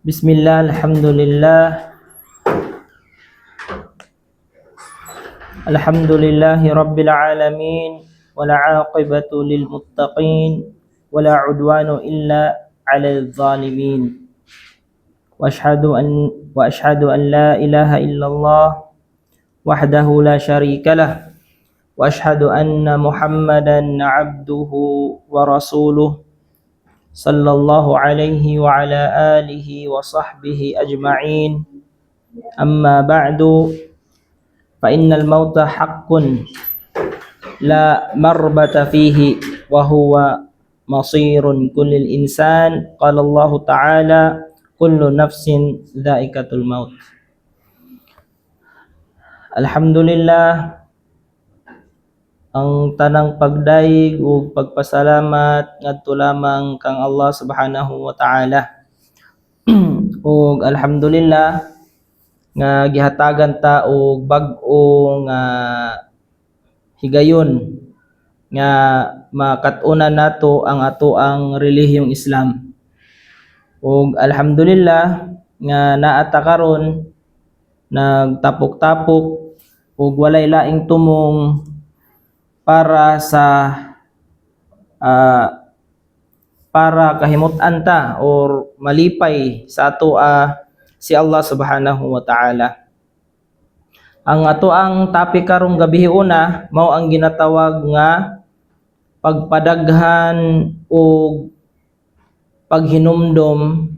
Bismillah, alhamdulillah, alhamdulillahi rabbil alamin, wala aqibatu lil muttaqin, wala udwanu illa ala zalimin. Wa ashhadu an la ilaha illallah wahdahu la syarika lah, wa ashhadu anna Muhammadan abduhu wa rasuluh sallallahu alaihi wa ala alihi wa sahbihi ajma'in. Amma ba'du, fa innal mauta haqqun la marbata fihi wa huwa masirun kullil insan. Qala Allah ta'ala, kullu nafsin dha'iqatul maut. Alhamdulillah, ang tanang pagdaig ug pagpasalamat ngadto lamang kang Allah subhanahu wa ta'ala. Ug alhamdulillah nga gihatagan ta og bag-o nga higayon nga makatunan nato ang ato ang relihiyong Islam. Ug alhamdulillah nga naata karon nagtapok-tapok ug walay laing tumong para sa para kahimut-an ta or malipay sa ato si Allah subhanahu wa ta'ala. Ang ato ang topic karong gabi una mao ang ginatawag nga pagpadaghan o paghinumdom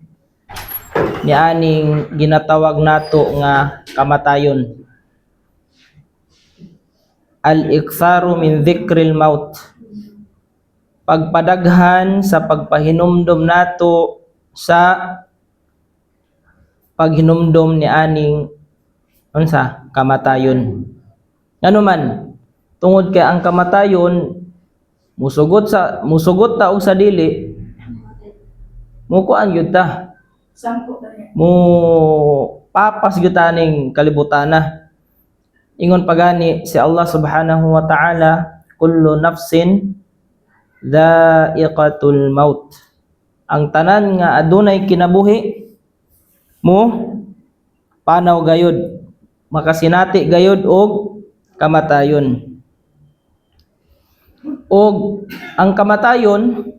ni aning ginatawag nato nga kamatayon. Al-iktharu min dhikril maut, pagpadaghan sa pagpahinumdom nato sa paghinumdom ni aning unsa kamatayon. Ano man, tungod kay ang kamatayon musugot ta og sa dili mo kuan gyud ta, mo papas gyud ta ning kalibutana. Ingon pagani si Allah subhanahu wa ta'ala, kullu nafsin dha'iqatul maut. Ang tanan nga adunay kinabuhi mo panaw gayud, makasinati gayud og kamatayon. Og ang kamatayon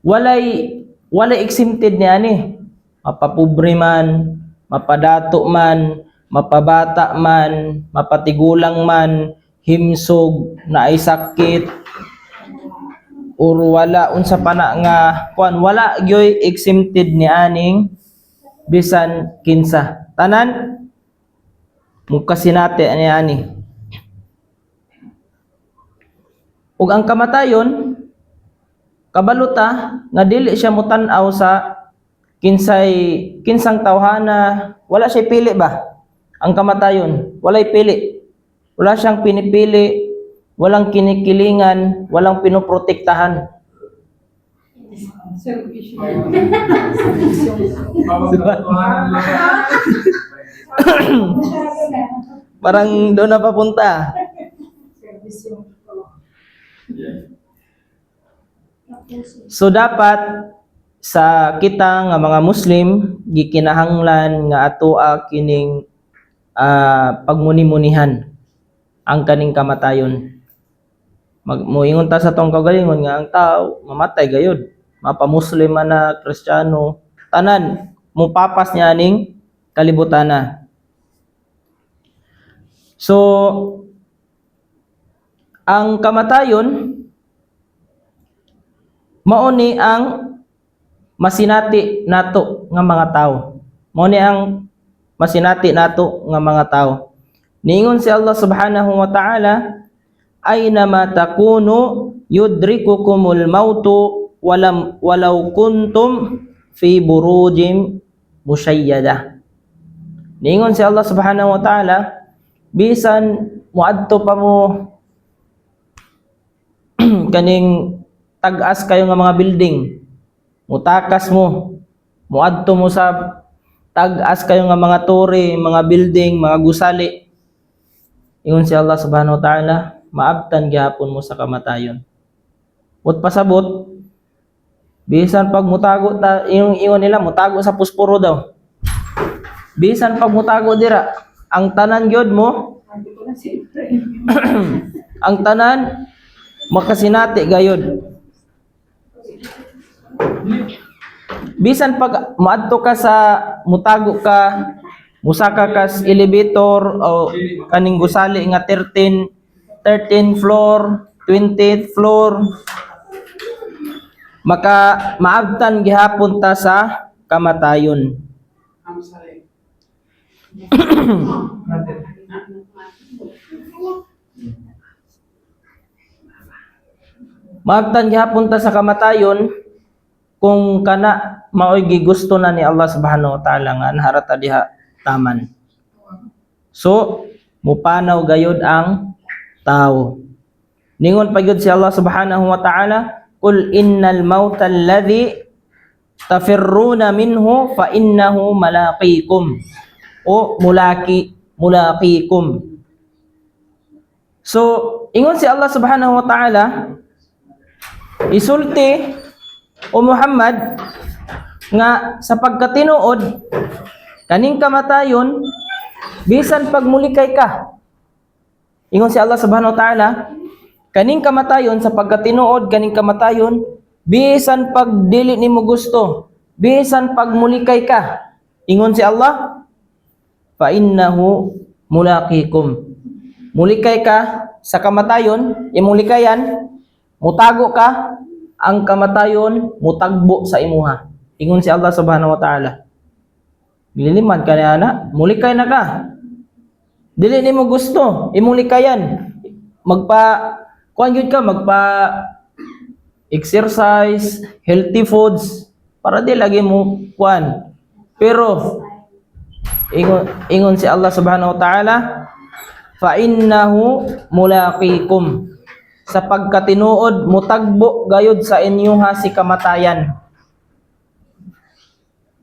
walay exempted niani, mapapobre man, mapadato man, mapabata man, mapatigulang man, himsog, naay sakit, or wala unsa pa na nga kuan, wala gyoy exempted ni aning bisan kinsa. Tanan mukasinati ani. Ug ang kamatayon kabaluta nga dili siya mutan-aw sa kinsang tawhana, wala siya pili ba? Ang kamatayon, walay pili. Wala siyang pinipili, walang kinikilingan, walang pinoprotektahan. Parang doon na papunta. So dapat sa kita nga mga Muslim gikinahanglan nga atoa kining pagmuni-munihan ang kaning kamatayon. Moingon ta sa tong kagalingon nga ang tao mamatay gayud, mapa-Muslim man na Kristiyano, tanan mupapas niya ning kalibutana. So ang kamatayon mao ni ang masinati nato nga mga tao. Mao ni ang masinati nato nga mga tao. Niingon si Allah subhanahu wa ta'ala, aina ma takunu yudrikukumul mautu walau kuntum fi burujim musyayyada. Niingon si Allah subhanahu wa ta'ala, bisan muadto pa mo kaning tag-as kayo nga mga building, mutakas mo, muadto mo sa tag-as kayo nga mga tore, mga building, mga gusali. Ingon si Allah subhanahu wa ta'ala, maabtan gihapon mo sa kamatayon. Ut pasabot, bisan pag mutago ta, ingon nila mutago sa pusporo daw. bisan pag mutago dira, ang tanan gyud mo ang tanan makasinati gayud. Bisan pag maadto ka sa mutago ka, musaka ka sa elevator o kaning gusali nga 13th floor, 20th floor, maka maabtan gihapon ta sa kamatayon. Maabtan gihapon ta sa kamatayon kung kana maoy gigusto na ni Allah subhanahu wa ta'ala nga anharata diha taman. So mupanaw gayud ang tao. Ningon pa gyud si Allah subhanahu wa ta'ala, "Qul innal mauta alladhi tafirruna minhu fa innahu malaqikum." O mulaqikum. So ingon si Allah subhanahu wa ta'ala, isulti o Muhammad nga sa pagkatinuod kaning kamatayon bisan pagmulikay ka. Ingon si Allah subhanahu wa ta'ala, kaning kamatayon sa pagkatinuod kaning kamatayon bisan pag dili nimo gusto, bisan pagmulikay ka. Ingon si Allah, fa innahu mulaqikum. Mulikay ka sa kamatayon, imulikayan, mutago ka, ang kamatayon mutagbo sa imuha. Ingon si Allah subhanahu wa ta'ala. Liliman ka na ana, mulikay na ka. Dili nimo gusto, imulikayan. Kuan gyud ka, magpa exercise, healthy foods para di lagi mo kuan. Pero ingon si Allah subhanahu wa ta'ala, fa innahu mulaqikum. Sa pagkatinuod mutagbo gayud sa inyuha si kamatayan.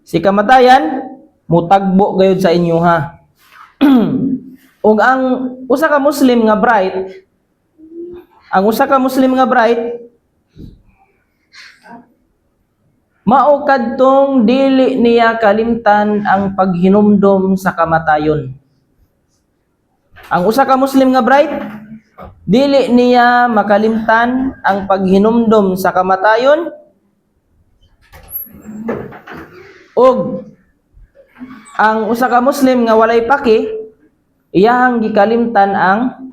Si kamatayan mutagbo gayud sa inyuha. Ug ang usa ka Muslim nga bright, mao kadtong dili niya kalimtan ang paghinumdom sa kamatayon. Ang usa ka Muslim nga bright, dili niya makalimtan ang paghinumdom sa kamatayon ug ang usa ka Muslim nga walay paki, iyahang gikalimtan ang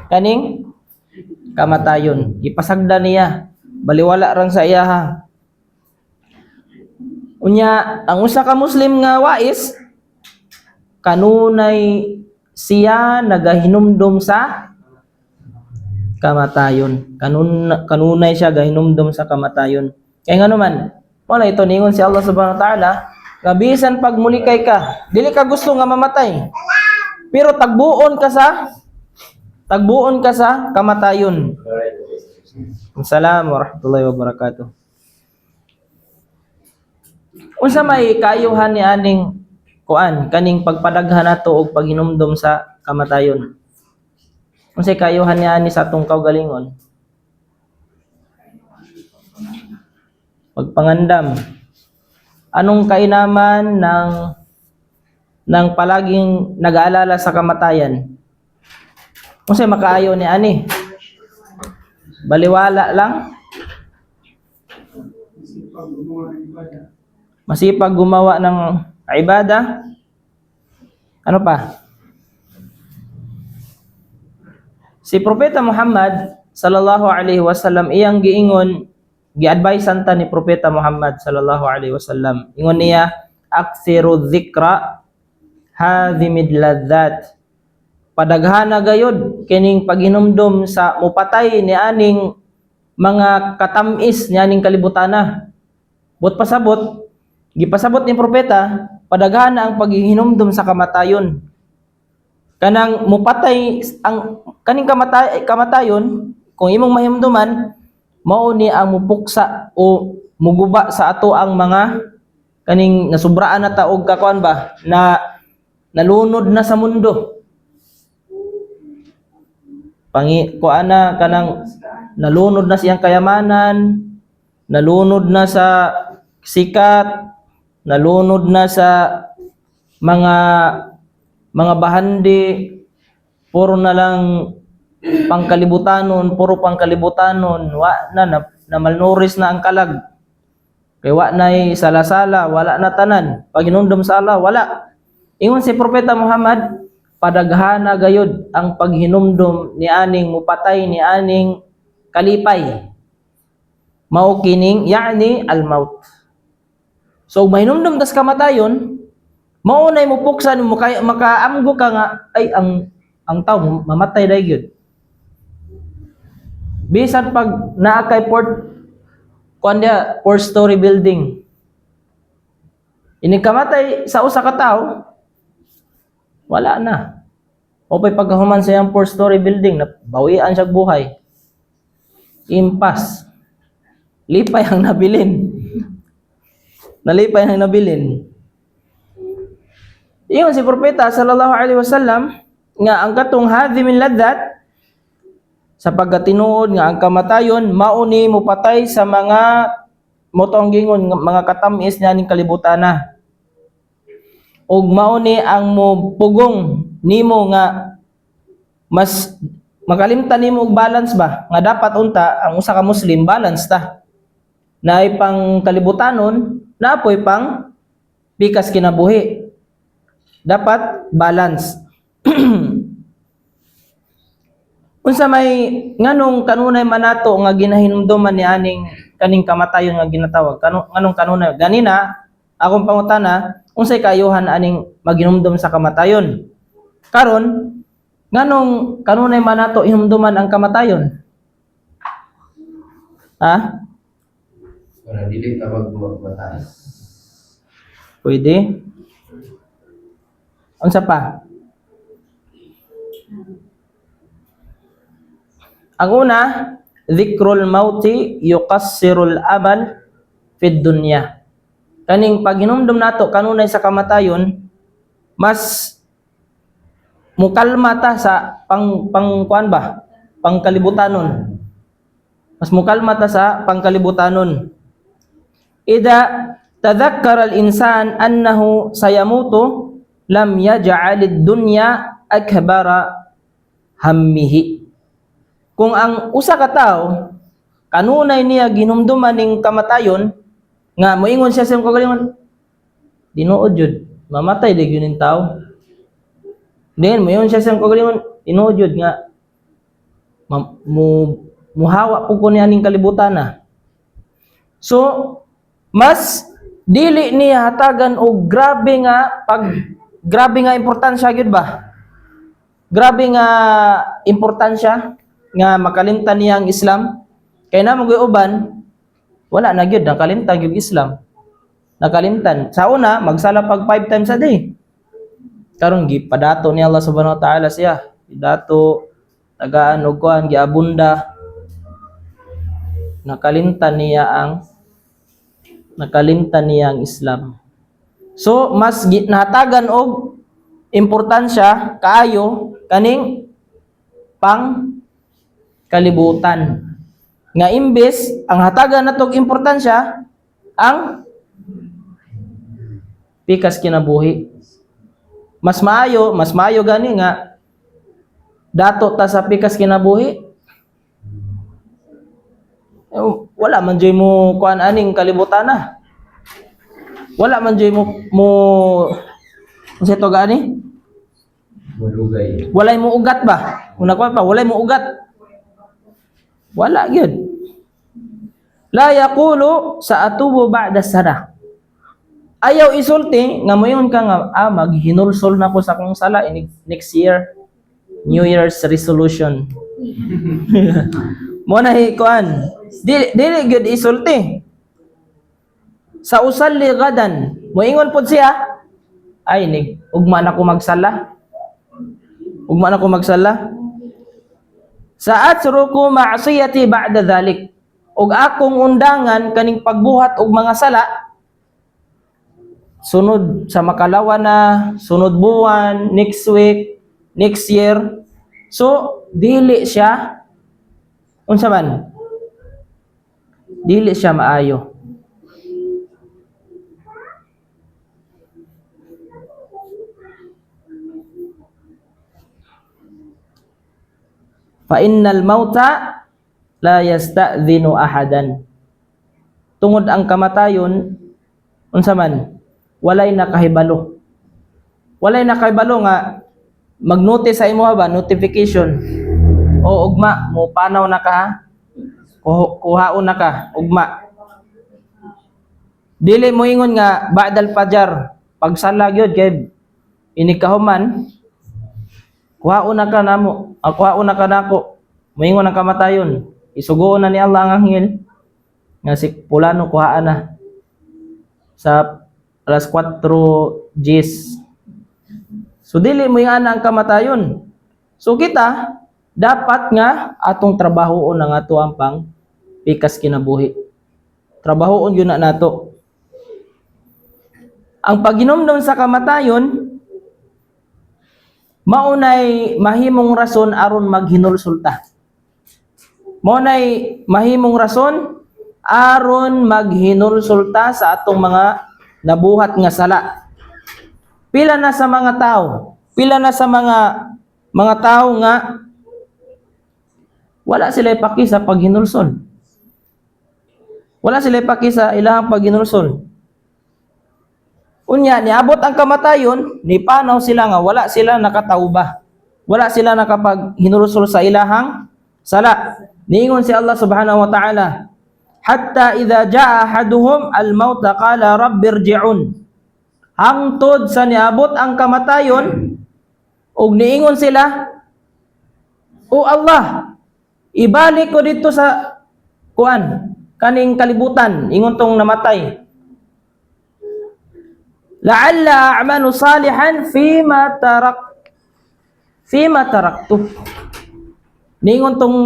kaning kamatayon. Gipasagda niya, baliwala rang sa iyaha. Unya, ang usa ka Muslim nga wais, kanunay siya nagahinumdom sa kamatayon. Kanunay siya gahinumdom sa kamatayon. Kaya nga naman, wala ito ningon si Allah subhanahu wa ta'ala, nga bisan pag mulikay ka, dili ka gusto nga mamatay. Pero tagbuon ka sa kamatayon. Assalamu warahmatullahi wabarakatuh. Unsa may kayuhan ni aning kuan kaning pagpadaghan nato og paghinumdom sa kamatayon? Unsay kayuhan ni ani sa atong kaugalingon? Pagpangandam. Anong kainaman ng palaging nag-aalala sa kamatayan? Unsay makaayo ni ani? Baliwala lang? Masipag gumawa ng ibada? Ano pa? Si Propeta Muhammad sallallahu alaihi wasallam iyang giingon, gi-advisean ta ni Propeta Muhammad sallallahu alaihi wasallam. Ingon niya, akthiru dzikra hadhimid ladzat. Padaghana gayud kining paghinumdom sa mupatay ni aning mga katamis ni aning kalibutana. But pasabot, gipasabot ni Propeta, padaghana ang paghinumdom sa kamatayon. Kanang mupatay ang kaning kamatayon, kung imong mahimduman, mao ni ang mupuksa o muguba sa ato ang mga kaning nasubraan na ta og kakuan ba na nalunod na sa mundo. Kuana kanang nalunod na siyang kayamanan, nalunod na sa sikat, nalunod na sa mga bahandi, puro na lang puro pangkalibutanon, na malnourished na ang kalag. Kay wa nay sala-sala, wala na tanan. Pag hinumdum sa Allah, wala. Ingon si Propeta Muhammad, padaghana gayud ang paghinumdum ni aning mupatay ni aning kalipay. Mao kining yani al-maut. So mahinumdum tas kamatayon, mao nay mupuksan mo kay makaamgo ka nga ay ang tao mamatay dai gyud. Bisan pag naa kay four-story building. Ini kamatay sa usa ka tawo, wala na. O pay pagkahuman sa iyang four-story building, bawian siya buhay. Impas. Lipay ang nabilin. Nalipay ang nabilin. Iyon si Propeta sallallahu alaihi wasallam nga ang katong hadhi min laddat sa pagkatinuod nga ang kamatayon mauni mupatay sa mga motong gingon mga katamis niya ning kalibutana. Ug mauni ang mupugong nimo nga mas makalimtan nimo og balance ba nga dapat unta ang usa ka Muslim balance ta. Naay pang kalibutanon, naapoy pang pikas kinabuhi. Dapat balance. Unsa may nganong kanunay manato nga ginahinumduman ni aning kaning kamatayon nga ginatawag nganong kanunay ganina akong pangutana unsay kayuhan aning maghinumdum sa kamatayon karon nganong kanunay manato hinumduman ang kamatayon ha Para dili tawag mataas. pwede unsa pa ang una, dhikrul mauti yuqassirul amal fid dunya. Kaning paghinumdum nato kanunay sa kamatayon, mas mukalma ta sa kuan ba? Pangkalibutanon. Mas mukalma ta sa pangkalibutanon. Ida tadhakkara al-insan annahu sayamutu lam yaj'alid dunya akbara hammihi. Kung ang usa ka tawo kanunay niya ginumduman ning kamatayon nga moingon siya sa kagalingon dinuod jud mamatay di gyud ning tawo then moingon siya sa kagalingon tinuod jud nga muhawa pug ko niya ning kalibutan na so mas dili niya hatagan og grabe nga importansya gyud ba grabe nga importansya nga makalimtan niya ang Islam kay na mga uban wala na gyud nakalimtan gyud Islam nakalimtan sa una magsala pag 5 times a day karon gipadato ni Allah subhanahu wa ta'ala siya dato tagaan og kuan giabunda nakalimtan niya ang Islam so mas nahatagan og importansya kaayo kaning pang kalibutan nga imbes ang hatagan natog importansya ang pikas kinabuhi mas maayo gani nga dato ta sa pikas kinabuhi wala man joy mo kuan aning kalibutan na wala man joy mo unsa to gani Malugay. walay mo ugat ba una ko pa walay mo ugat wala gyud la yaqulu sa atubu ba'da sana ayaw isulti nga moyon ka nga maghinulsol na ko sa akong sala next year New Year's resolution mo na kuan dili gyud isulti sa usalli gadan moingon pud siya ay ugma na ko magsala sa atruku ma'siyati ba'da dhalik ug akong undangan kaning pagbuhat og mga sala sunod sa makalawa na sunod buwan next week next year so dili siya unsa man dili siya maayo Fa innal mauta la yasta'dhinu ahadan. Tungod ang kamatayon unsa man walay nakahibalo. Walay nakahibalo nga mag-notice sa imo ba notification o ugma mo panaw na ka ha? Kuhaon na ka ugma. Dili mo ingon nga ba'dal fajar pagsala gyud kay inikahuman kuhaon na ka namo, kuhaon na ka nako. Moingon ang kamatayon. Isugoon na ni Allah ang anghel nga si Pulano kuhaan na sa alas 4 GS. So dili mo yung ang kamatayon. So kita dapat nga atong trabahoon ang ato ang pang pikas kinabuhi. Trabahoon yun na nato. Ang paghinomdom sa kamatayon maunay mahimong rason aron maghinulsulta. Maunay mahimong rason aron maghinulsulta sa atong mga nabuhat nga sala. Pila na sa mga tao, pila na sa mga tao nga wala sila ipaki sa paghinulsol. Wala sila ipaki sa ilahang paghinulsol. Unya niabot ang kamatayon, ni panaw sila nga wala sila nakatauba. Wala sila nakapaghinulsol sa ilahang sala. Niingon si Allah Subhanahu wa Ta'ala, hatta idza jaa ahaduhum al-maut qala rabbirji'un. Hangtod sa niabot ang kamatayon ug niingon sila, O Allah, ibalik ko dito sa kuan kaning kalibutan ingon tong namatay. La'alla a'malu salihan fima taraktu. Niingon tong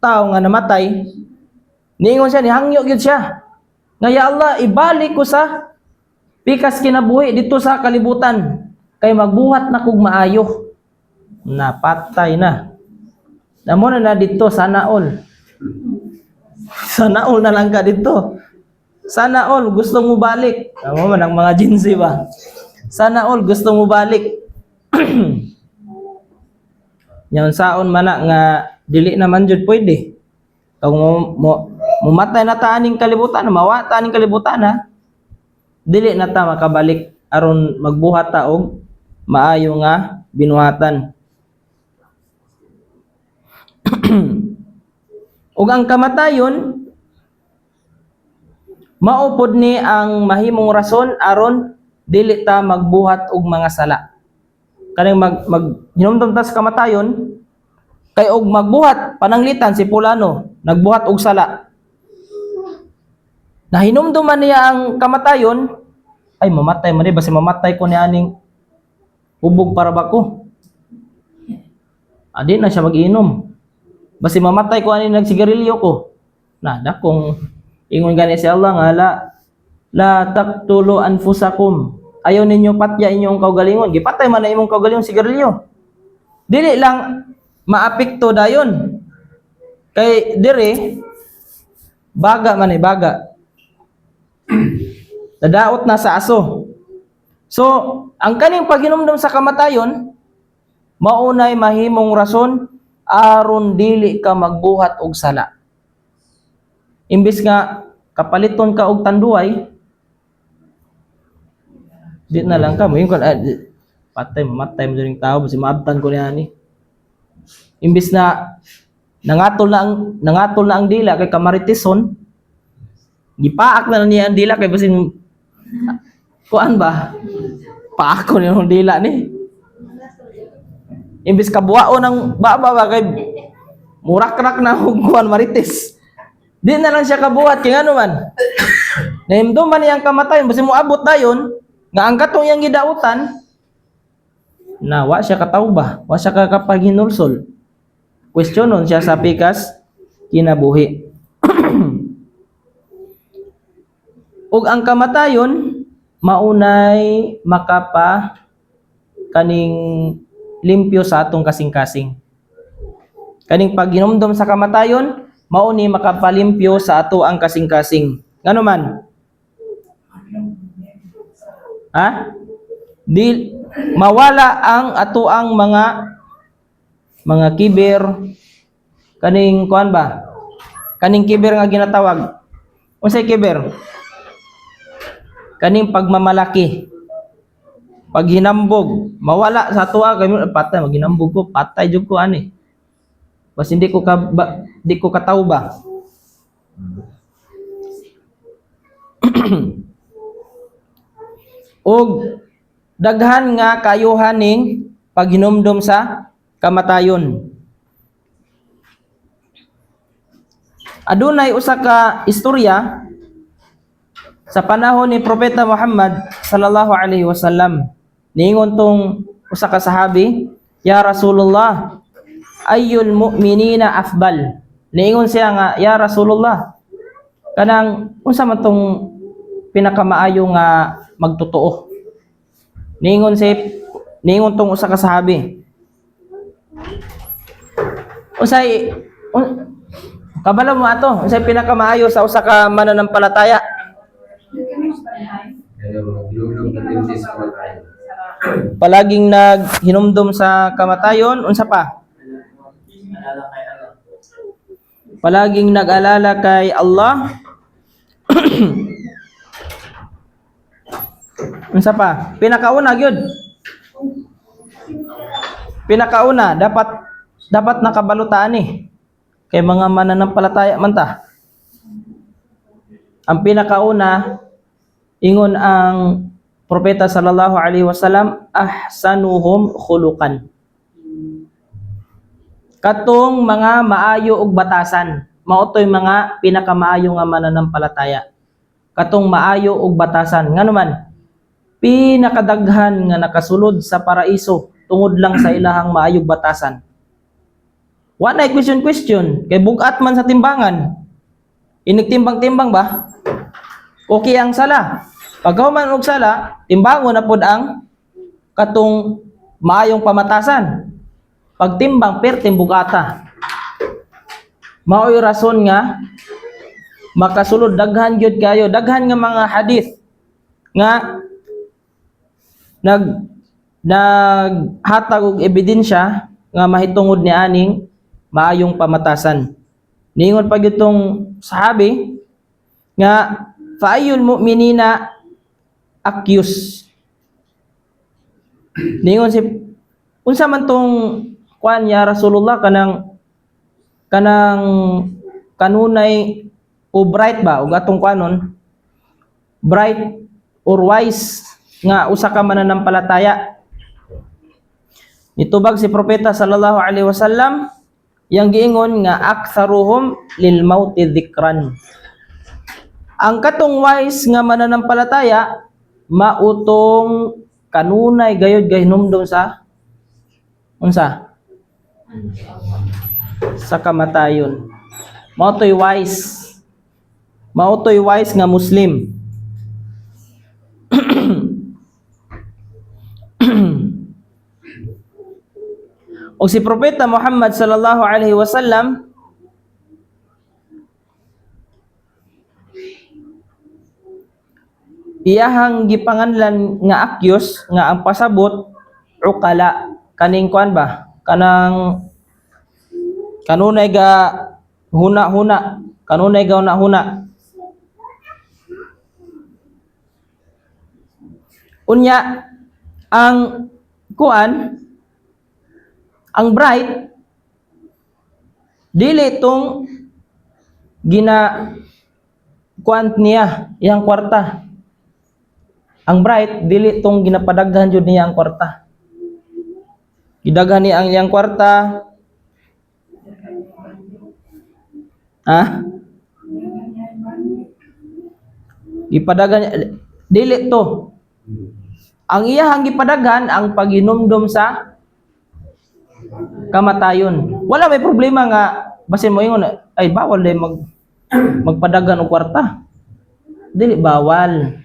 tao nga namatay, niingon siya, nihangyo gyud siya. Nga ya Allah, ibalik ko sa pikas kinabuhi dito sa kalibutan kay magbuhat na kog maayo. Napatay na. Namo na dito sana all. Sana all na lang ka dito. Sana all gusto mo balik. Amo man ang mga jinsi ba. Sana all gusto mo balik. Yan saon man na nga dili naman jud pwede. Kung mumatay na ta aning kalibutan, mawa ta aning kalibutan ha. Dili na ta makabalik aron magbuhat ta og maayo nga binuhatan. Ug ang kamatayon maupod ni ang mahimong rason aron dili ta magbuhat og mga sala. Kaning hinumdum ta sa kamatayon kay og magbuhat pananglitan si Pulano nagbuhat og sala. Nahinumduman niya ang kamatayon, ay mamatay man di basi mamatay ko ni aning hubog para ba ko. Adi na siya mag-inom. Basi mamatay ko ani nagsigarilyo ko. Na dakong ingon gani si Allah nga la taqtulu anfusakum. Ayaw ninyo patya inyong kaugalingon. Gipatay man na imong kaugalingon sigarilyo. Dili lang maapekto dayon. Kay dire baga man baga. Dadaot na sa aso. So, ang kaning paghinumdum sa kamatayon maunay mahimong rason aron dili ka magbuhat og sala. Imbis nga kapaliton ka og tanduay, di na lang ka mo yung patay mamatay mo ding tao basi maabtan ko niya ni. Imbis na nangatol na ang dila kay kamaritison, gipaak na niya ang dila kay basi kuan ba? Paako niya ang dila ni. Imbis kabuao ng baba kay murak-rak na hugkuan marites. Di na lang siya kabuhat kay ngano man. Nahimdum man iyang kamatayon basi moabot dayon nga ang katong iyang gidautan na wa siya katawba, wa siya kakapaghinulsol. Questionon siya sa pikas kinabuhi. Ug ang kamatayon maunay makapa kaning limpyo sa atong kasing-kasing. Kaning paghinumdum sa kamatayon mao ni makapalimpyo sa ato ang kasing-kasing. Ngano man? Ha? Di mawala ang ato ang mga kibir, Kaning kuan ba? Kaning kiber nga ginatawag. Unsay kiber? Kaning pagmamalaki. Pag hinambog, mawala sa tuwa kay patay maghinambog ko, patay jud ko ani. Bas hindi ko di ko kataw ba. Og daghan nga kayuhan ning paghinumdum sa kamatayon. Adunay usa ka istorya sa panahon ni Propeta Muhammad sallallahu alaihi wasallam. Niingon tong usa ka sahabi, "Ya Rasulullah, ayyul mu'minina afdal?" Niingon siya nga, "Ya Rasulullah, kanang unsa man tong pinakamaayo nga magtotoo?" Niingon tong usa ka sahabi, kabalo mo ato, unsay pinakamaayo sa usa ka mananampalataya? Kaya mga bilulog na tintis sa tayo. Palaging naghinumdum sa kamatayon, unsa pa? Palaging nag-alala kay Allah. Unsa pa? Pinakauna gyud. Pinakauna dapat nakabalutaan ni kay mga mananampalataya man ta. Ang pinakauna ingon ang Propeta sallallahu alaihi wasallam, ahsanuhum khuluqan. Katong mga maayo og batasan, maotoy mga pinakamaayo nga mananampalataya. Katong maayo og batasan, nganuman pinakadaghan nga nakasulod sa paraiso tungod lang sa ilahang maayong batasan. Wa na question kay bugat man sa timbangan. Inigtimbang-timbang ba? Okay ang sala. Pag man og sala, timbangon na pod ang katong maayong pamatasan. Pag timbang perting bugata. Mao'y rason nga makasulod daghan gyud kayo, daghan nga mga hadith nga naghatag og ebidensya nga mahitungod ni aning maayong pamatasan. Niingon pa gyud tong sahabi nga fa'ayul mu'minina akyus. Ningon si unsa man tong kuan ya Rasulullah kanang kanunay o bright ba ug atong kuanon bright or wise nga usa ka mananampalataya. Nitubag si Propeta sallallahu alaihi wasallam yang giingon nga aktsaruhum lil mauti dzikran. Ang katong wise nga mananampalataya mautong kanunay gayud gahinumdum sa unsa sa kamatayon. Mautoy wise nga Muslim. O si Propeta Muhammad sallallahu alaihi wasallam iyahang gipanganlan nga akyos nga ang pasabot ukala kaning kuan ba kanang kanunay ga huna-huna kanunay ga huna-huna unya ang kuan ang bright dili tong gina kuan niya iyang kwarta. Ang bright dili tong ginapadaghan jud niya ang kwarta. Gidaghan niya ang iyang kwarta. Gipadaghan niya dili to. Ang iyahang gipadaghan ang paghinumdum sa kamatayon. Wala may problema nga basin mo ingon ay bawal day magpadaghan og kwarta. Dili bawal.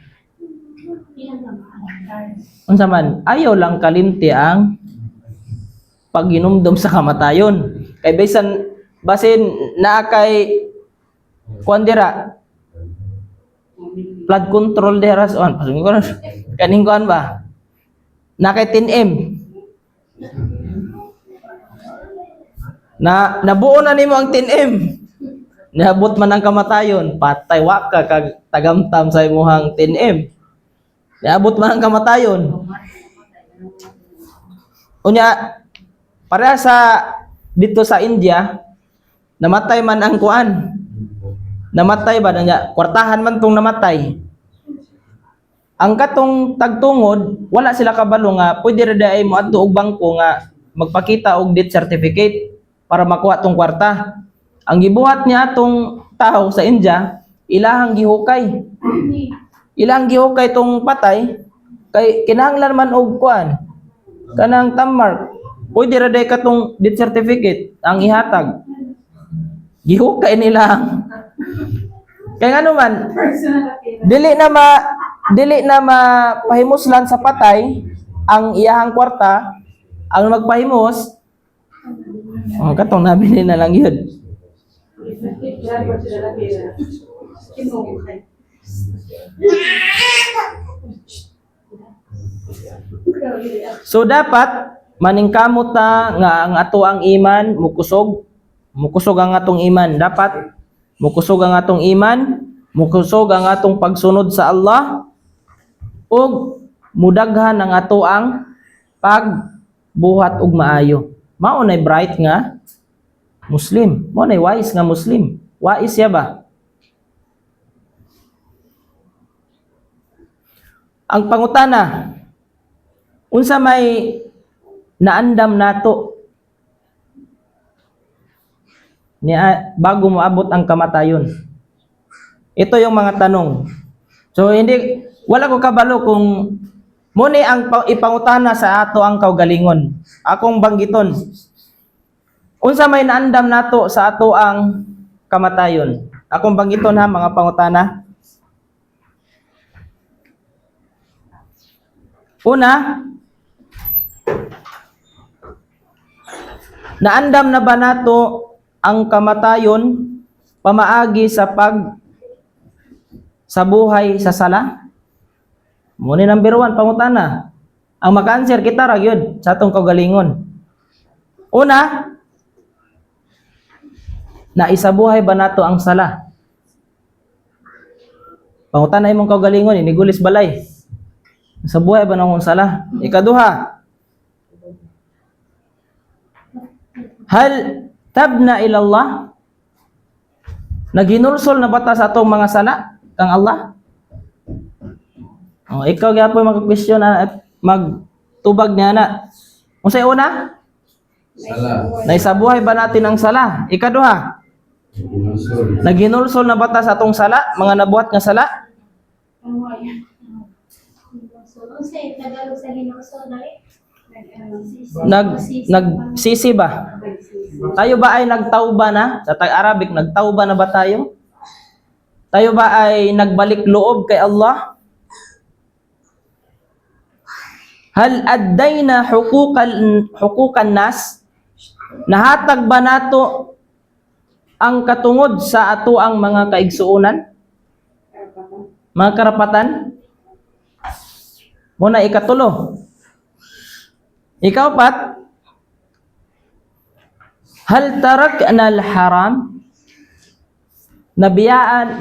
Unsa man ayaw lang kalimti ang paghinumdum sa kamatayon. Kay basin naa kay kuan dira blood control dira on. Pasungin ko kaning kuan ba? Na kay 10M. Na nabuo na nimo ang 10M. Niabot man ang kamatayon, patay wa ka kag tagamtam sa imong 10M. Niabot man ang kamatayon. Unya para sa dito sa India, namatay man ang kuan. Namatay ba niya? Kwartahan man tong namatay. Ang katong tagtungod, wala sila kabalo nga pwede ra day mo adto og bangko nga magpakita og death certificate para makuha tong kwarta. Ang gibuhat niya atong tao sa India, ilahang gihukay. Ilahang gihukay tong patay kay kinahanglan man og kuan kanang tammark. Pwede ra day katong death certificate ang ihatag. Gihukay nila. Kaya ano man, dili na mapahimuslan sa patay ang iyahang kwarta, ang magpahimos katong nabili na lang yun. So dapat maningkamot ta nga ang ato ang iman mukusog ang atong iman. Dapat mukusog ang atong iman, mukusog ang atong pagsunod sa Allah, ug mudaghan ang ato ang pagbuhat og maayo. Mao nay bright nga Muslim, mao nay wise nga Muslim. Wise ya ba? Ang pangutana, unsa may naandam nato niya bago moabot ang kamatayon? Ito yung mga tanong. So wala ko kabalo kung muni ang ipangutana sa ato ang kaugalingon. Akong banggiton. Unsa may naandam nato sa ato ang kamatayon? Akong banggiton ha mga pangutana. Una, naandam na ba nato ang kamatayon pamaagi sa buhay sa sala? Muna number 1 pangutana. Ang maka-answer kita ra gyud sa atong kaugalingon. Una, naisabuhay ba nato ang sala? Pangutana imong kaugalingon inigulis balay. Sa buhay ba nang sala? Ikaduha, hal tabna ila Allah? Naginulsol na bata sa atong mga sala kang Allah? Ikaw gyapon mag-question at magtubag niya na. Unsay una? Sala. Naisabuhay ba natin ang sala? Ikaduha, naginulsol na bata sa atong sala, mga nabuhat nga sala? Nagsisi ba? Tayo ba ay nagtauba na? Sa Tag-Arabic, nagtauba na ba tayo? Tayo ba ay nagbalik loob kay Allah? Hal addayna huquqan nas? Nahatag ba nato ang katungod sa ato ang mga kaigsuonan? Mga karapatan? Muna ikatulo. Ikaw pat, hal tarakna al-haram? Naiwan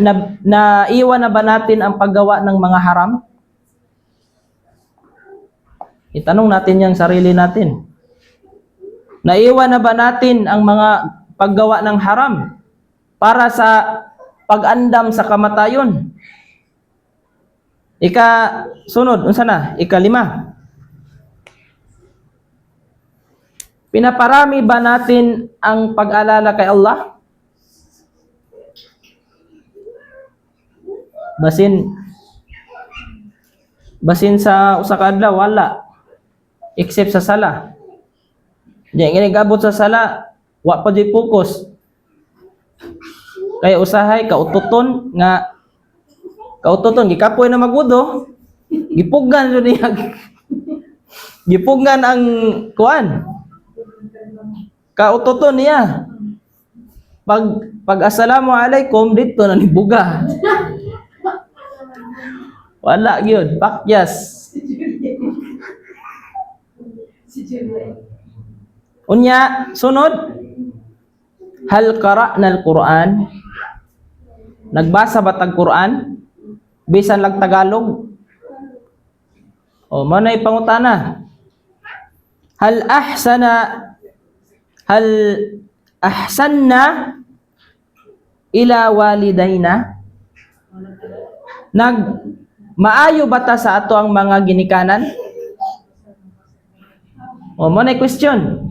na ba natin ang paggawa ng mga haram? Itanong natin yung sarili natin. Naiwan na ba natin ang mga paggawa ng haram para sa pag-andam sa kamatayon? Sunod, unsa na? Ikalima. Pinaparami ba natin ang pag-alala kay Allah? Basin sa usa ka adlaw wala, except sa sala. Di ginigabot sa sala, wa pa di focus. Kaya usahay kaututon gikapoy na magudo, gipuggan jud niya. Gipuggan ang kuan. Kaututon niya. Pag assalamu alaikum dito na nibuga. Wala gyud, pakyas. Unya sunod, Hal qara'na al-Quran? Nagbasa ba tag Quran? Bisan lang Tagalog? O, mo na ipangutana. Hal ahsanna ila walidayna? Maayo ba ta sa ato ang mga ginikanan? O, mo na question.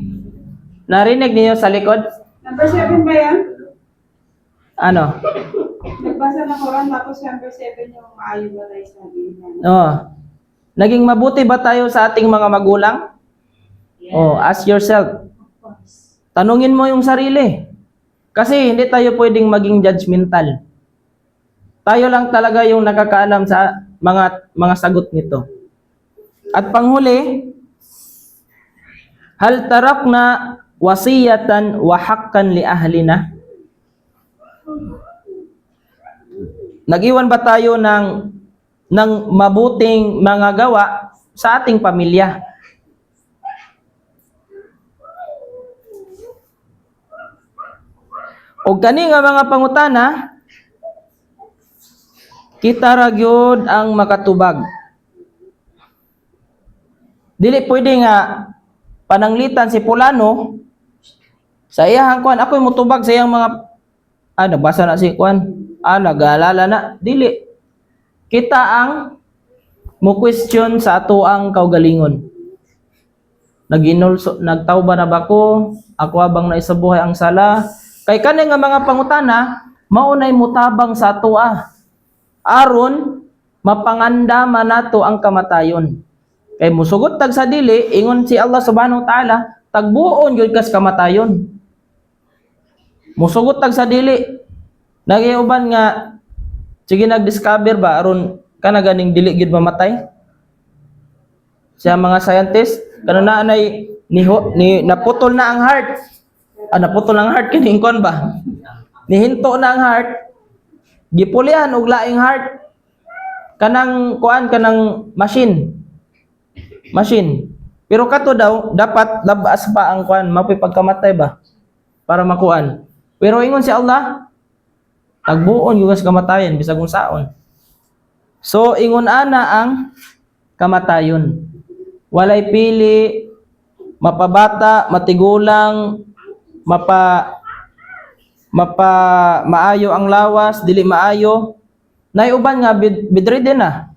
Narinig niyo sa likod? Number 7 ba yan? Ano? Nagbasa ng Quran tapos number 7 yung maayo ba tayo sa ganyan. Oh. Naging mabuti ba tayo sa ating mga magulang? Oh, ask yourself. Tanungin mo yung sarili. Kasi hindi tayo pwedeng maging judgmental. Tayo lang talaga yung nakakaalam sa mga sagot nito. At panghuli, hal tarakna wasiyatan wa haqqan li ahlina? Nag-iwan ba tayo ng mabuting mga gawa sa ating pamilya? O kani nga mga pangutana, kita ra gyud ang makatubag. Dili pwede nga pananglitan si Pulano sa iyang kuan, ako'y mutubag sa iyang mga nabasa na si kuan. Nag-aalala na. Dili. Kita ang mo question sa ato ang kaugalingon. Nagtawba na ba ko? Ako abang naisabuhay ang sala? Kay kani nga mga pangutana, maunay mutabang sa ato aron mapangandama nato ang kamatayon. Kay musugot tag sa dili, ingon si Allah subhanahu wa ta'ala, tagbuon gyud kas kamatayon. Musugot tag sa dili. Nagiuban nga sige nag-discover ba aron kana ganing dili gid mamatay? Sa mga scientist kana naanay ni naputol na ang heart. Naputol ang heart kining kon ba? Nihinto na ang heart. Gipulihan og laing heart. Kanang kuan kanang machine. Pero kato daw dapat labas pa ang kuan mapoy pagkamatay ba para makuan. Pero ingon si Allah, tagbuon yung kamatayon bisag unsaon. So ingon ana ang kamatayon. Walay pili, mapabata, matigulang, maayo ang lawas, dili maayo. Naiuban nga bedridden na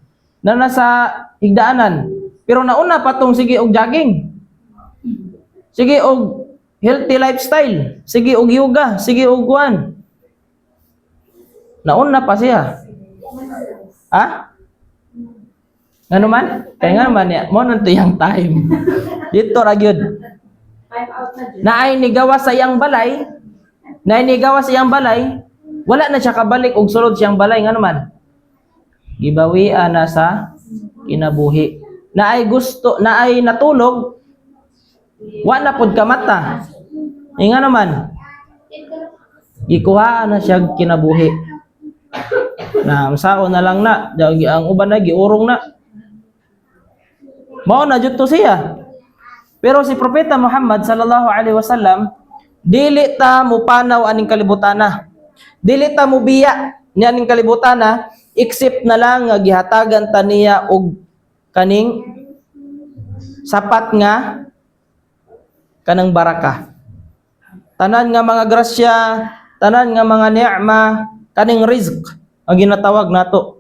nasa higdaanan. Pero nauna pa tong sige og jogging. Sige og healthy lifestyle, sige og yoga, sige og kuan. Nauna pa siya. Ngano man? Kaya nga naman ya, mo nang tuyang time. Dito ra gyud. Time out na dyan. Naay nigawas sa iyang balay, wala na siya kabalik og sulod siyang balay ngano man. Gibawian na sa kinabuhi. Naay natulog, wa na pod kamata. Nga naman. Gikuhaan na siya kinabuhi. Na sao na lang na, ang uban na giurong na. Mao na jud to siya. Pero si Propeta Muhammad sallallahu alaihi wasallam dili ta mupanaw aning kalibutana. Dili ta mubiya ni aning kalibutana except na lang nga gihatagan ta niya og kaning sapat nga kanang baraka. Tanan nga mga grasya, tanan nga mga ni'ma, kaning rizq ang ginatawag nato.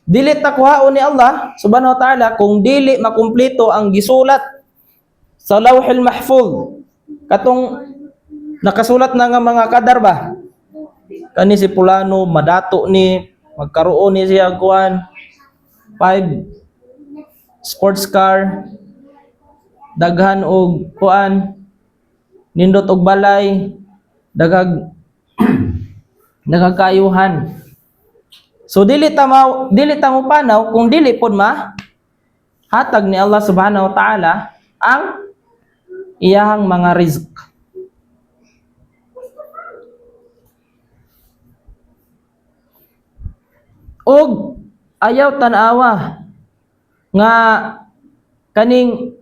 Dili ta kuhaon ni Allah subhanahu wa ta'ala kung dili makumpleto ang gisulat sa Lawhul Mahfuz. Katong nakasulat na nga mga kadar ba? Kani si Pulano madato ni magkaroon ni siya kuan 5 sports car, daghan og kuan, nindot og balay, nagagkayuhan. So dili ta mo panaw kung dili pod hatag ni Allah subhanahu wa ta'ala ang iyahang mga rizq. Og ayaw tanawa nga kaning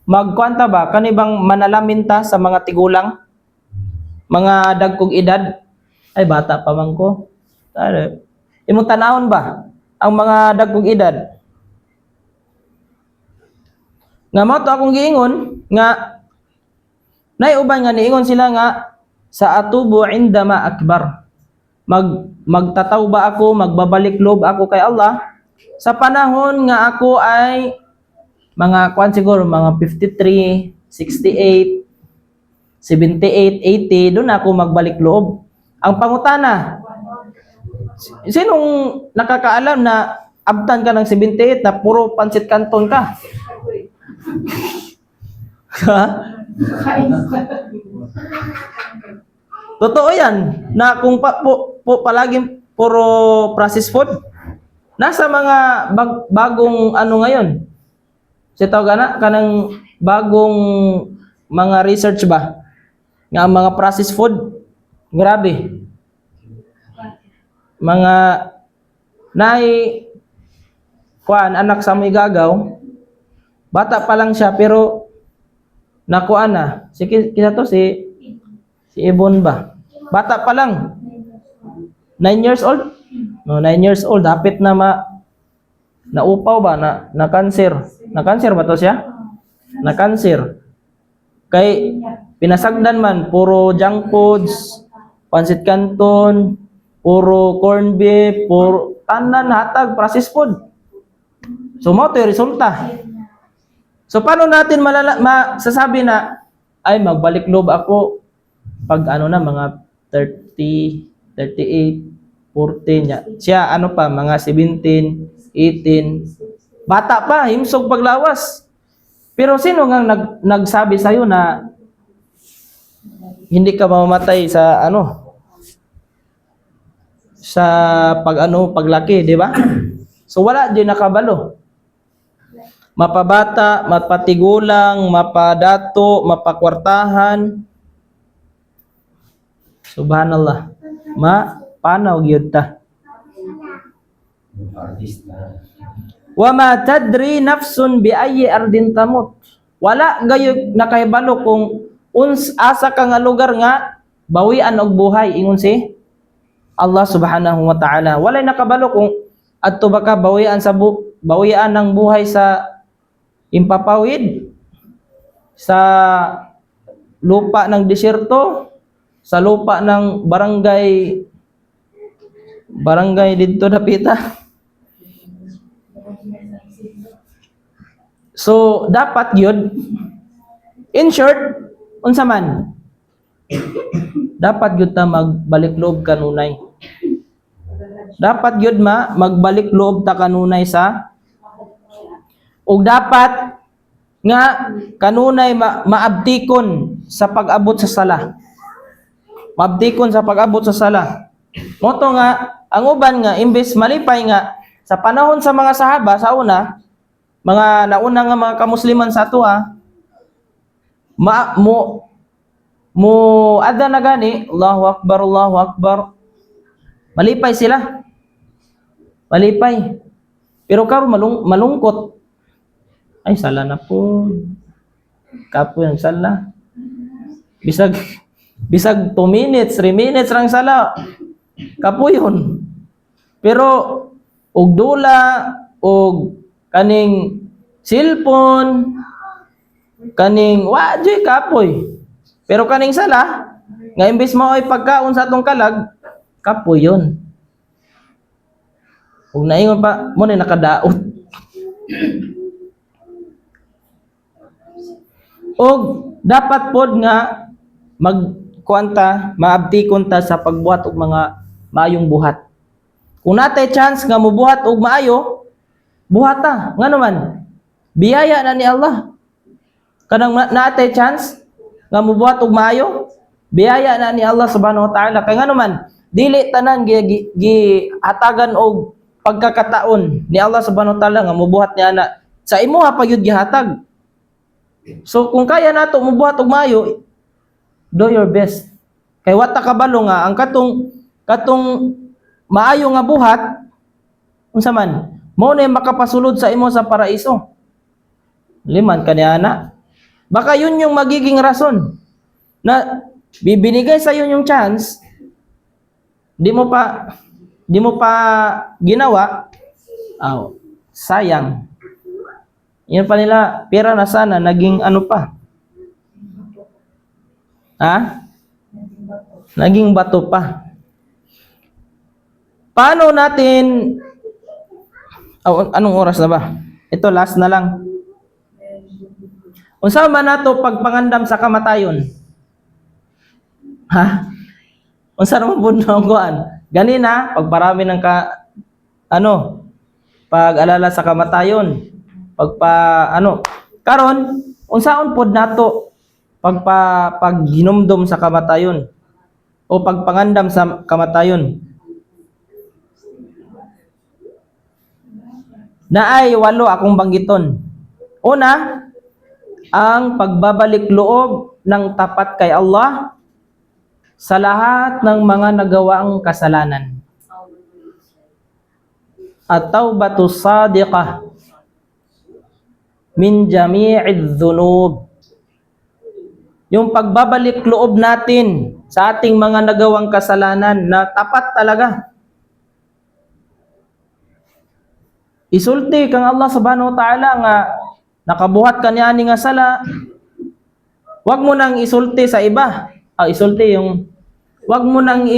magkwanta ba kani bang manalamin ta sa mga tigulang mga dagkog edad, ay bata pa man ko. Imong tanahon ba ang mga dagkog edad? Nga mo to akong giingon nga naiuban nga niingon sila nga sa atubu indama akbar. Magtataw ba ako, magbabalik loob ako kay Allah sa panahon nga ako ay mga kuan siguro mga 53, 68, 78, 80, doon ako magbalik loob. Ang pangutana, sinong nakakaalam na abtan ka ng 78 na puro pansit canton ka? Ha? Totoo yan, na kung palaging puro processed food, nasa mga bagong ano ngayon, sitaw gana, kanang bagong mga research ba, nga mga processed food, grabe. Mga kuan anak sa may gagaw, bata pa lang siya pero nakuan na. Kita to si Ibon ba? Bata pa lang. 9 years old? No, 9 years old. Hapit na naupaw ba? Na cancer. Na cancer ba to siya? Na cancer. Kay pinasagdan man, puro junk foods, pansit canton, puro corned beef, puro tanan hatag, processed food. So, mo to yung resulta. So, paano natin masasabi na, ay, magbalik loob ako pag ano na, mga 30, 38, 14, niya. Siya, ano pa, mga 17, 18, bata pa, himsog paglawas. Pero sino nga nagsabi sa'yo na hindi ka mamamatay sa ano, sa paglaki, di ba? So, wala din nakabalo. Mapabata, mapatigulang, mapadato, mapakwartahan. Subhanallah. Panaw gyud ta. Artista. Wa ma tadri nafsun bi ayyi ardin tamut. Wala gayud nakahibalo kung asa ka nga lugar nga bawian og buhay ingon si Allah Subhanahu wa Ta'ala. Walay nakabalo kung adto ba ka bawian bawian ng buhay sa impapawid, sa lupa ng disyerto, sa lupa ng barangay dito dapita. So dapat yun, in short, unsa man, dapat yun ta magbalik loob kanunay. Dapat yun magbalik loob ta kanunay sa, ug dapat nga kanunay maabtikon sa pag-abot sa sala. Maabtikon sa pag-abot sa sala. Moto nga, ang uban nga, imbes malipay nga, sa panahon sa mga sahaba, sa una, mga nauna nga mga kamusliman sa ato ada na gani, Allahu Akbar, Allahu Akbar. Malipay sila. Malipay. Pero karon malungkot. Ay, sala na po. Kapo yung sala. Bisag 2 minutes, 3 minutes rang sala. Kapuyon. Pero og dula og kaning cellphone, kaning wajoy kapoy. Pero kaning sala nga imbes mo ay pagkaon sa atong kalag, kapuyon. Ug naingon pa mo ni nakadaot. Og dapat pod nga maabtikon ta sa pagbuhat og mga maayong buhat. Kung natay chance nga mobuhat og maayo, buhata. Nga naman, biyaya na ni Allah. Kanang natay chance nga mobuhat og maayo, biyaya na ni Allah Subhanahu wa Ta'ala. Kay nga naman, dili tanan gihatagan og pagkakataon ni Allah Subhanahu wa Ta'ala nga mobuhat niya na sa imuha pa gyud gihatag. So kung kaya nato mobuhat og maayo, do your best. Kay wata kabalo nga ang katong maayo nga buhat unsa man mao na makapasulod sa imo sa paraiso. Liman kaniana. Baka yun yung magiging rason na bibinigay sa iyo yung chance, di mo pa ginawa, sayang. Yan pa nila, pera na sana, naging ano pa? Naging bato pa. Paano natin, anong oras na ba? Ito, last na lang. Unsa man nato pagpangandam sa kamatayon? Unsa naman po ang kuan? Ganina, pagparami ng pag-alala sa kamatayon, karon unsaon pod nato pagginumdum sa kamatayon o pagpangandam sa kamatayon? Naay 8 akong banggiton. Una, ang pagbabalik loob ng tapat kay Allah sa lahat ng mga nagawaang kasalanan. At-taubatu sadiqah min jami'idh dhunub. Yung pagbabalik loob natin sa ating mga nagawang kasalanan na tapat talaga. Isulti kang Allah subhanahu wa ta'ala nga nakabuhat ka niya ani nga sala. Wag mo nang isulti sa iba. Wag mo nang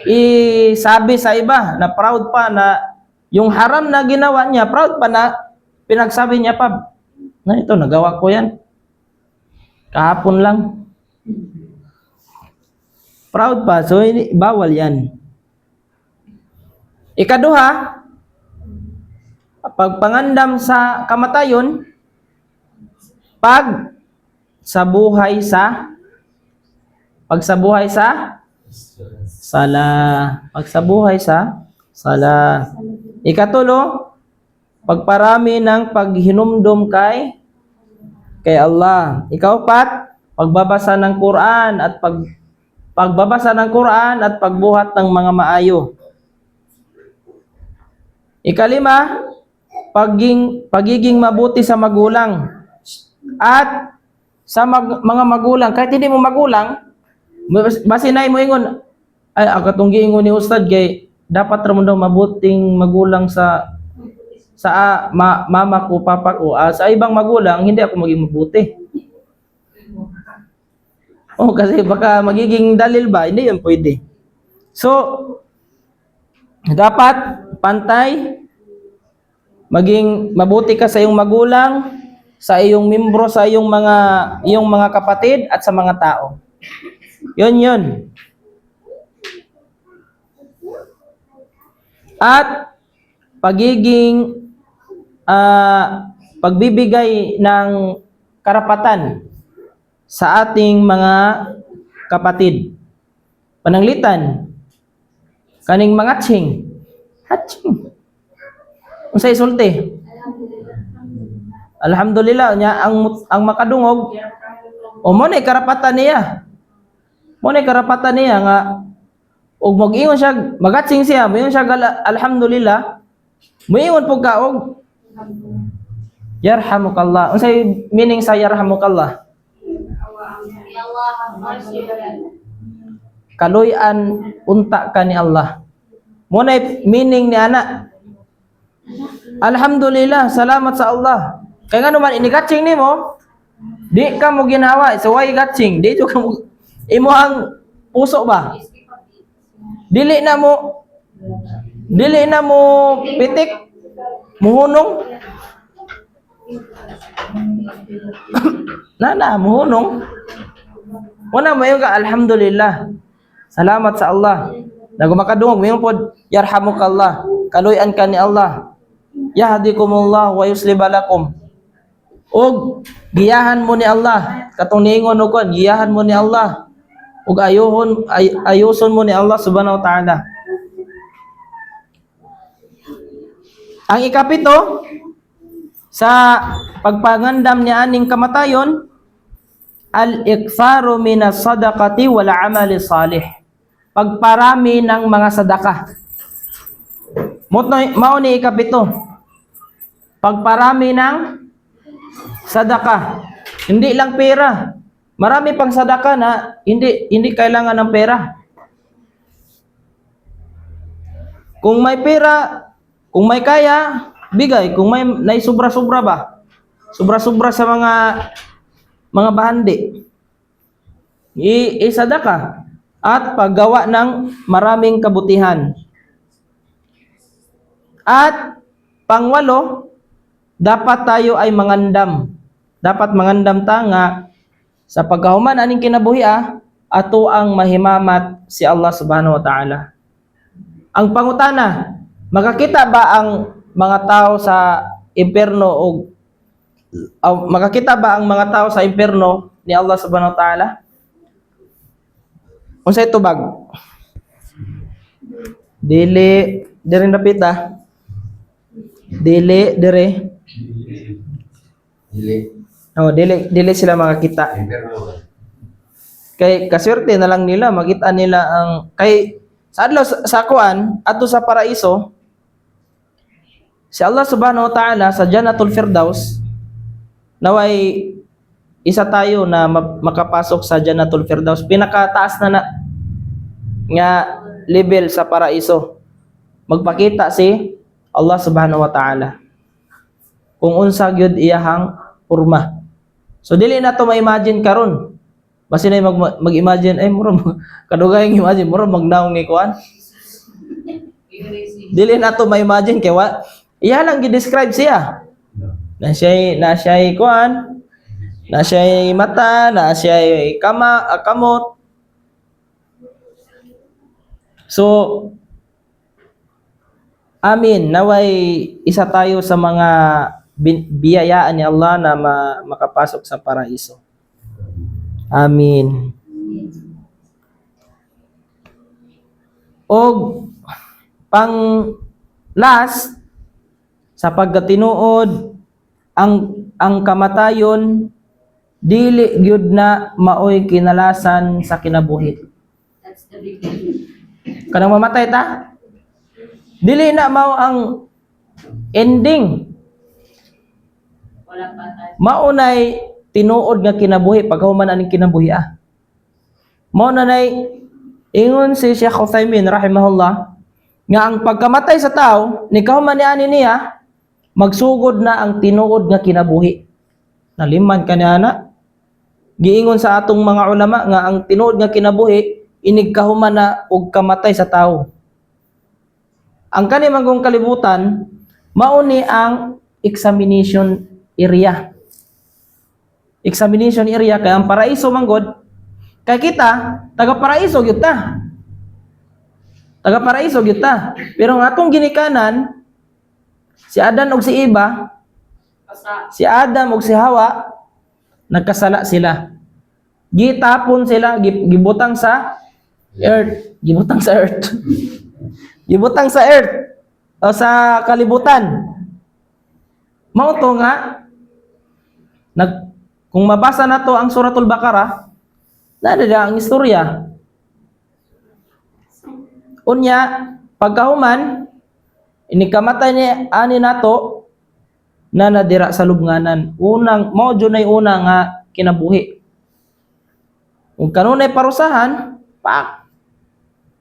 isabi sa iba na proud pa na yung haram na ginawa niya, proud pa na pinagsabi niya pa na ito, nagawa ko yan. Kahapon lang. Proud pa. So, bawal yan. Ikaduha, pagpangandam sa kamatayon, pagsabuhay sa sala. Ikatulo, pagparami ng paghinumdum kay Allah. Ikaapat, pagbabasa ng Quran at pagbuhat ng mga maayo. Ikalima, pagiging mabuti sa magulang. At sa mga magulang, kahit hindi mo magulang, basinay mo ingon, ay akatong giingon ni ustad kay dapat ra mo daw mabuting magulang sa mama ko, papa ko. Sa ibang magulang, hindi ako maging mabuti. Kasi baka magiging dalil ba? Hindi yun pwede. So, dapat pantay, maging mabuti ka sa iyong magulang, sa iyong membro, sa iyong mga kapatid at sa mga tao. Yun. At pagbibigay ng karapatan sa ating mga kapatid. Pananglitan, kaning mga hatching. Unsay isulti? Alhamdulillah nya ang makadungog mo na karapatan niya. Nga ug mag-ingon siya, magatsing siya, moingon siya alhamdulillah. Moingon pug kaog yarhamukallah. Unsay meaning sa yarhamukallah? Kaluy-an unta ka ni Allah. Mo na meaning ni ana. Alhamdulillah, salamat sa Allah. Kaya nga naman inigatsing nimo, di ka mo ginawa, so why gatsing? Dito ka mo imo ang puso ba? Dili na mo pitik, muhunong. Muhunong. Wala mo yung alhamdulillah. Salamat sa Allah. Nagumakadungog mo yung pod, yarhamukallah. Kaluyan ka ni Allah. Yahdikumullah wa yuslih balakum. Og giyahan mo ni Allah. Katong niingon og kon, giyahan mo ni Allah. Og ayuson mo ni Allah subhanahu wa ta'ala. Ang ikapito, sa pagpangandam ni aning kamatayon, al-iktharu minas sadaqati wal amali salih. Pagparami ng mga sadaka. Mao ni ikapito. Pagparami ng sadaka. Hindi lang pera. Marami pang sadaka na hindi kailangan ng pera. Kung may pera, kung may kaya, bigay. Kung may naisubra-subra ba? Sobra-sobra sa mga bahandi. Isadaka at paggawa ng maraming kabutihan. At pangwalo, dapat tayo ay mangandam. Dapat mangandam ta nga sa pagkahuman aning kinabuhi ato ang mahimamat si Allah subhanahu wa ta'ala. Ang pangutana, makakita ba ang mga tao sa impierno makakita ba ang mga tao sa impierno ni Allah subhanahu wa ta'ala? Unsay tubag? Dili napita. Dili dire. Dili. Oh, dili sila makakita. Impierno. Kay kaswerte na lang nila makita nila ang kay sa adlaw sa kuan adto sa paraiso si Allah subhanahu wa ta'ala sa Jannatul Firdaus naway isa tayo na makapasok sa Jannatul Firdaus, pinakataas na nga level sa paraiso. Magpakita si Allah subhanahu wa ta'ala kung unsa gyud iyahang porma. So dili na to ma-imagine karon. Basi na mag-imagine ay mura kadugay ang imagine mura magnaong ni kuan. Dili na to ma-imagine kay wa iya lang gi-describe siya. Na siya'y kuan, na siya'y mata, na siya'y kamot. So amin, naway isa tayo sa mga biyayaan ni Allah na makapasok sa paraiso. Amin. Og pang last sa pagkatinuod ang kamatayon dili gyud na maoy kinalasan sa kinabuhi. That's the beginning. Kanang mamatay ta? Dili na mao ang ending. Wala pa tayo. Maunay tinuod nga kinabuhi paghuman aning kinabuhi Mao na nay ingon si Sheikh Uthaymeen rahimahullah nga ang pagkamatay sa tao ni kahuman ni ani niya magsugod na ang tinuod nga kinabuhi. Naliman kanana. Giingon sa atong mga ulama nga ang tinuod nga kinabuhi inig kahuman na og kamatay sa tao. Ang kani manggong kalibutan mao ni ang examination area. Examination area kay ang paraiso manggod kay kita taga paraiso gyud ta. Taga paraiso gyud ta. Pero ang atong ginikanan si Adan ug si Eva, si Adam ug si Hawa nagkasala sila. Gitapon sila, gibutang sa earth, gibutang sa earth. Gibutang sa earth o sa kalibutan. Mao to nga kung mabasa nato ang Suratul Baqarah, nadala ang istorya. Unya, pagkahuman, inikamatay ni ani nato na nadira sa lubnganan. Mao jud nay una nga kinabuhi. Kung kanunay parusahan,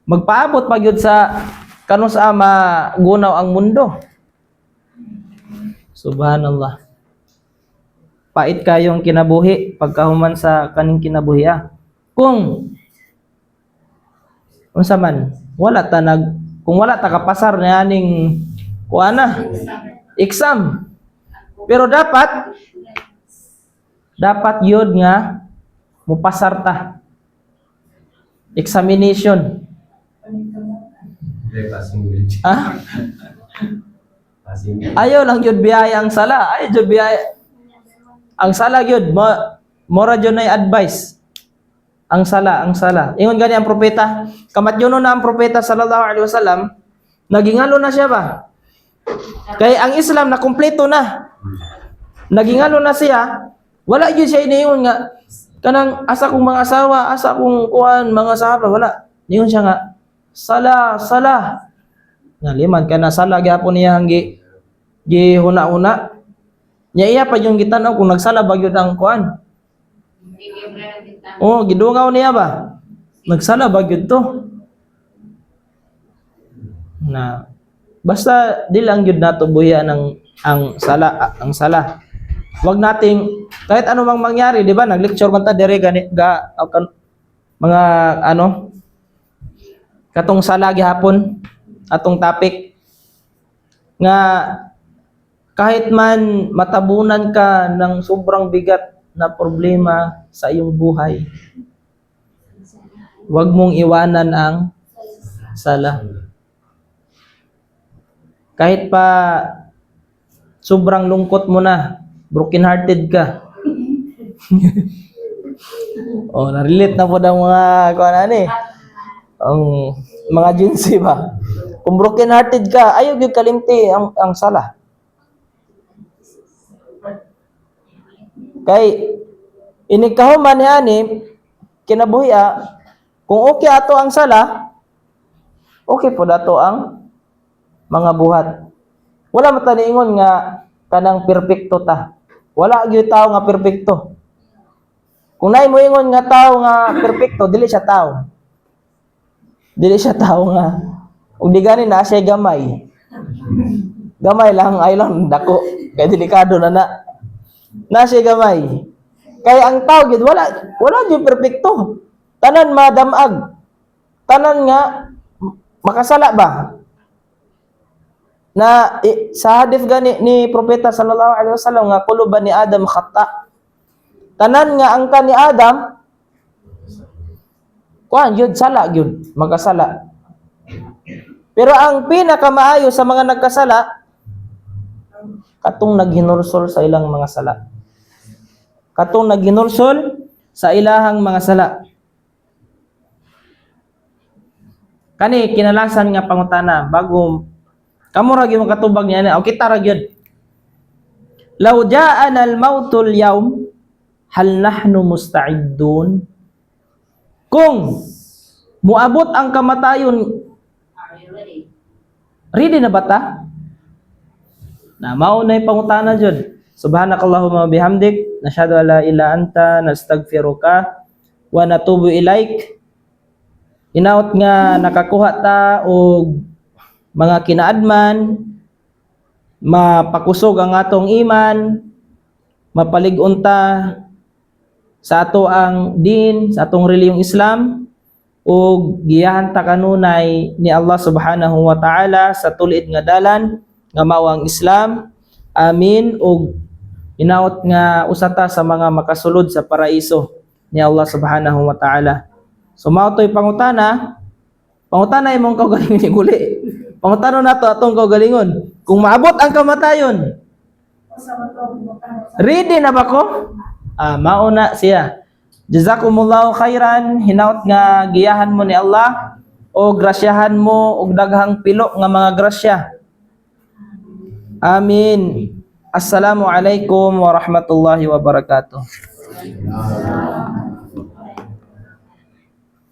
magpaabot pa gyud sa kanus magunaw ang mundo. Subhanallah. Pait kayong kinabuhi pagkahuman sa kaning kinabuhi Kung unsa man kung wala ta kapasar ni aning exam. Pero dapat yun nga mupasar ta. Examination. Passing grade. Passing grade. Ayaw lang yun biyaya ang sala. Ayaw yun biyaya. Ang sala yun, mora yun ay advice. Ang sala. Ingon gani ang propeta. Kamatyono na ang propeta sallallahu alaihi wasallam. Nagingalo na siya ba? Kaya ang Islam na kumpleto na. Nagingalo na siya. Wala yun siya iniingon nga. Kanang asa kong mga asawa, asa kong mga sahaba. Wala. Ingon siya nga. Sala. Naliman ka na sala. Gapon niya hanggi. Gihuna-una. Nya iya pa yung gitanaw kung nagsala ba yun ang Oh, gidungaw niya ba? Nagsala ba gyud to? Na basta di lang gyud nato buhian ang sala. Wag nating kahit ano mang mangyari, di ba? Nag-lecture man ta dire gani mga ano katong sala gihapon atong topic nga kahit man matabunan ka ng sobrang bigat na problema sa iyong buhay, wag mong iwanan ang sala. Kahit pa sobrang lungkot mo na, broken hearted ka. Oh, na-relate na po ng mga ang mga jinsi ba. Kung broken hearted ka, ayaw gyud kalimti ang sala. Kay inikahuman ni ani kinabuhi kung okay ato ang sala, okay po dato ang mga buhat. Wala mataniingon nga kanang perpekto ta. Wala gyud tawo nga perpekto. Kung naay mo ingon nga tawo nga perpekto, dili siya tawo. Dili siya tawo nga. Ug di gani na siya gamay. Gamay lang ay lang dako kay delikado na siya gamay. Kaya ang tao gid wala gyud perpekto. Tanan madamag. Tanan nga makasala ba? Na sa hadith gani ni propeta sallallahu alaihi wasallam nga kulo bani Adam khata. Tanan nga ang ni Adam kuan gyud sala gyud, magkasala. Pero ang pinakamaayo sa mga nagkasala katong naghinulsol sa ilang mga sala. Katong naghinulsol sa ilahang mga sala. Kani kinalasan nga pangutana bago kamo ra gyud katubag niya o kita ra gyud. Law ja'ana al-mautul yawm hal nahnu musta'iddun? Kung muabot ang kamatayon, Are you ready? ready na ba ta? Na mao nay pangutana jud. Subhanakallahumma wa bihamdik, nashhadu an la ilaha anta, nastaghfiruka wa natubu ilaik. Inaot nga nakakuha ta og mga kinaadman, mapakusog ang atong iman, mapalig-on ta sa ato ang din, sa atong reliyong Islam, ug giyahan ta kanunay ni Allah subhanahu wa ta'ala sa tuliid nga dalan nga mao ang Islam. Amin. Ug inaot nga usata sa mga makasulod sa paraiso ni Allah subhanahu wa ta'ala. So mao toy pangutana imong kaugalingon ni guli. Pangutano nato atong kaugalingon. Kung maabot ang kamatayon, ready na ba ko? Mao na siya. Jazakumullahu khairan, hinaut nga giyahan mo ni Allah o grasyahan mo og daghang pilo nga mga grasya. Amin. Assalamu alaikum warahmatullahi wabarakatuh.